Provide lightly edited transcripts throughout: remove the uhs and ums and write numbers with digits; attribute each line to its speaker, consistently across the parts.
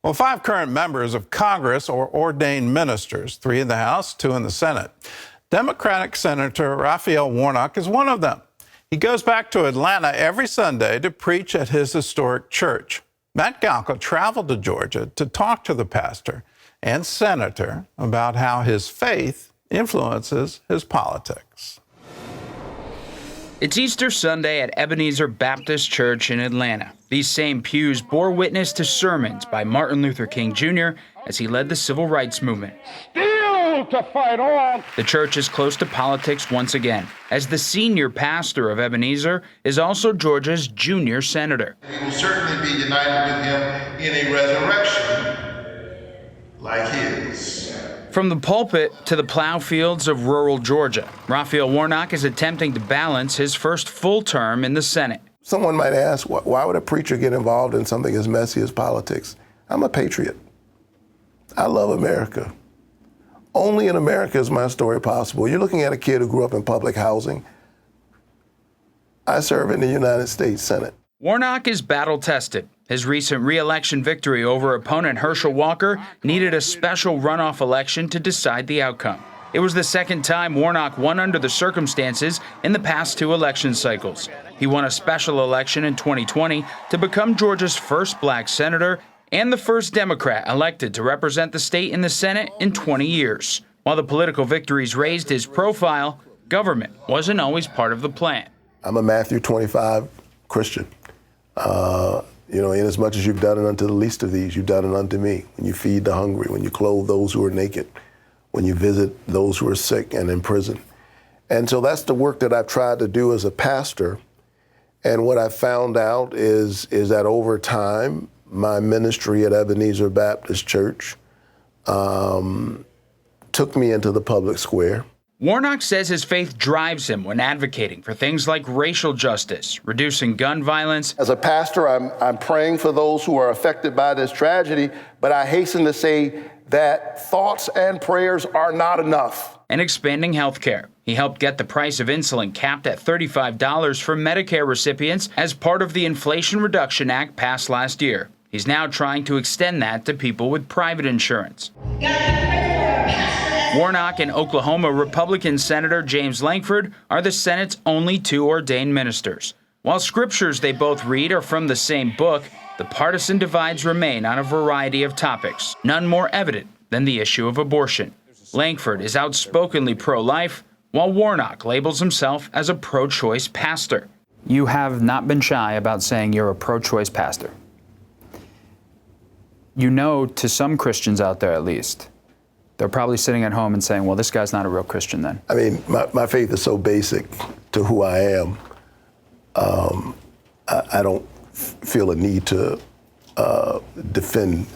Speaker 1: Well, 5 current members of Congress are ordained ministers, 3 in the House, 2 in the Senate. Democratic Senator Raphael Warnock is one of them. He goes back to Atlanta every Sunday to preach at his historic church. Matt Galka traveled to Georgia to talk to the pastor and senator about how his faith influences his politics.
Speaker 2: It's Easter Sunday at Ebenezer Baptist Church in Atlanta. These same pews bore witness to sermons by Martin Luther King Jr. as he led the civil rights movement.
Speaker 3: Still to fight on.
Speaker 2: The church is close to politics once again, as the senior pastor of Ebenezer is also Georgia's junior senator.
Speaker 4: We will certainly be united with him in a resurrection like his.
Speaker 2: From the pulpit to the plow fields of rural Georgia, Raphael Warnock is attempting to balance his first full term in the Senate.
Speaker 5: Someone might ask, why would a preacher get involved in something as messy as politics? I'm a patriot. I love America. Only in America is my story possible. You're looking at a kid who grew up in public housing. I serve in the United States Senate.
Speaker 2: Warnock is battle-tested. His recent re-election victory over opponent Herschel Walker needed a special runoff election to decide the outcome. It was the second time Warnock won under the circumstances in the past 2 election cycles. He won a special election in 2020 to become Georgia's first black senator and the first Democrat elected to represent the state in the Senate in 20 years. While the political victories raised his profile, government wasn't always part of the plan.
Speaker 5: I'm a Matthew 25 Christian. In as much as you've done it unto the least of these, you've done it unto me. When you feed the hungry, when you clothe those who are naked, when you visit those who are sick and in prison. And so that's the work that I've tried to do as a pastor. And what I found out is that over time, my ministry at Ebenezer Baptist Church took me into the public square.
Speaker 2: Warnock says his faith drives him when advocating for things like racial justice, reducing gun violence.
Speaker 5: As a pastor, I'm praying for those who are affected by this tragedy, but I hasten to say that thoughts and prayers are not enough.
Speaker 2: And expanding health care. He helped get the price of insulin capped at $35 for Medicare recipients as part of the Inflation Reduction Act passed last year. He's now trying to extend that to people with private insurance. Warnock and Oklahoma Republican Senator James Lankford are the Senate's only 2 ordained ministers. While scriptures they both read are from the same book, the partisan divides remain on a variety of topics, none more evident than the issue of abortion. Lankford is outspokenly pro-life, while Warnock labels himself as a pro-choice pastor. You have not been shy about saying you're a pro-choice pastor. You know, to some Christians out there at least, they're probably sitting at home and saying, well, this guy's not a real Christian then.
Speaker 5: I mean, my faith is so basic to who I am. I don't feel a need to defend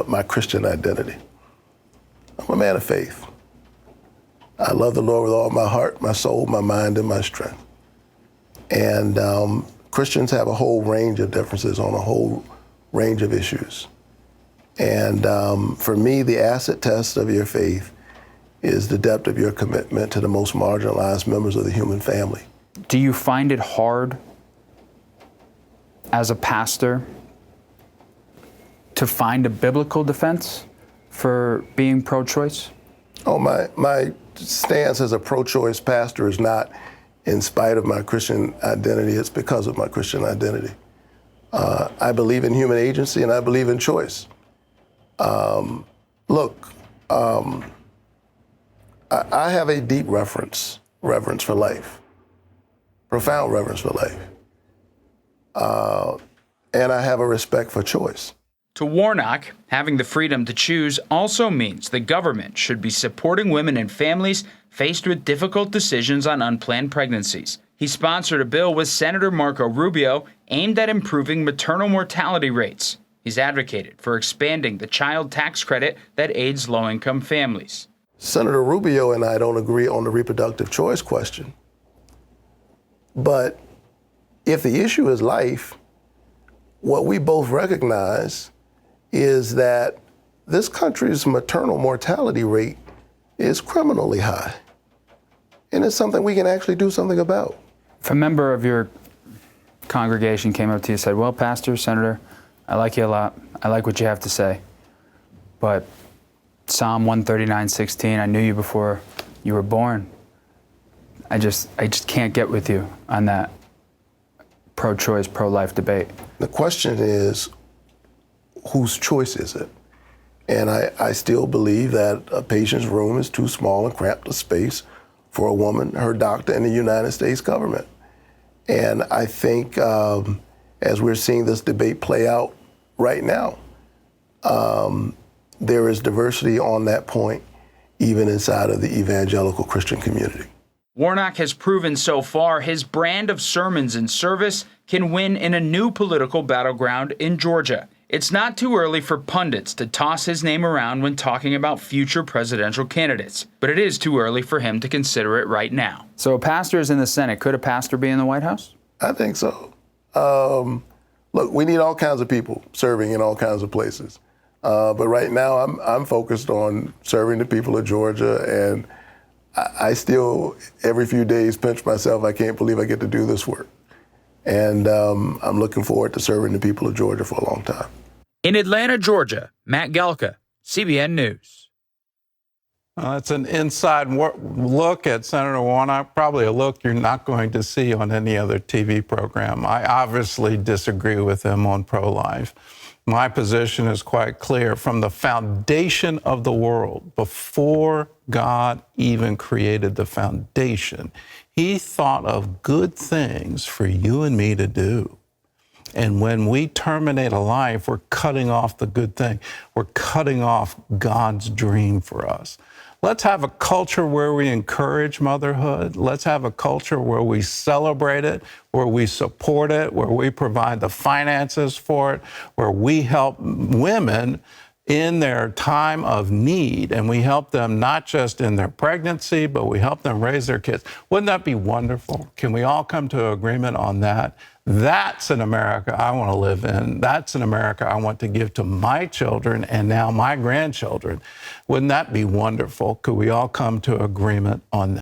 Speaker 5: my Christian identity. I'm a man of faith. I love the Lord with all my heart, my soul, my mind, and my strength. And Christians have a whole range of differences on a whole range of issues. And for me, the acid test of your faith is the depth of your commitment to the most marginalized members of the human family.
Speaker 2: Do you find it hard as a pastor to find a biblical defense for being pro-choice?
Speaker 5: Oh, my stance as a pro-choice pastor is not in spite of my Christian identity, it's because of my Christian identity. I believe in human agency and I believe in choice. I have a deep reverence for life, profound reverence for life. And I have a respect for choice.
Speaker 2: To Warnock, having the freedom to choose also means the government should be supporting women and families faced with difficult decisions on unplanned pregnancies. He sponsored a bill with Senator Marco Rubio aimed at improving maternal mortality rates. He's advocated for expanding the child tax credit that aids low-income families.
Speaker 5: Senator Rubio and I don't agree on the reproductive choice question. But if the issue is life, what we both recognize is that this country's maternal mortality rate is criminally high. And it's something we can actually do something about.
Speaker 2: If a member of your congregation came up to you and said, well, Pastor, Senator,
Speaker 6: I like you a lot. I like what you have to say. But Psalm 139:16, I knew you before you were born. I just can't get with you on that pro-choice, pro-life debate.
Speaker 5: The question is, whose choice is it? And I still believe that a patient's room is too small and cramped a space for a woman, her doctor, and the United States government. And I think as we're seeing this debate play out right now, there is diversity on that point, even inside of the evangelical Christian community.
Speaker 2: Warnock has proven so far his brand of sermons and service can win in a new political battleground in Georgia. It's not too early for pundits to toss his name around when talking about future presidential candidates, but it is too early for him to consider it right now.
Speaker 6: So a pastor is in the Senate. Could a pastor be in the White House?
Speaker 5: I think so. Look, we need all kinds of people serving in all kinds of places. But right now, I'm focused on serving the people of Georgia, and I still, every few days, pinch myself. I can't believe I get to do this work. And I'm looking forward to serving the people of Georgia for a long time.
Speaker 2: In Atlanta, Georgia, Matt Galka, CBN News.
Speaker 1: That's an inside look at Senator Warnock, probably a look you're not going to see on any other TV program. I obviously disagree with him on pro-life. My position is quite clear. From the foundation of the world, before God even created the foundation, he thought of good things for you and me to do. And when we terminate a life, we're cutting off the good thing. We're cutting off God's dream for us. Let's have a culture where we encourage motherhood. Let's have a culture where we celebrate it, where we support it, where we provide the finances for it, where we help women in their time of need, and we help them not just in their pregnancy, but we help them raise their kids. Wouldn't that be wonderful? Can we all come to agreement on that? That's an America I want to live in. That's an America I want to give to my children and now my grandchildren. Wouldn't that be wonderful? Could we all come to agreement on that?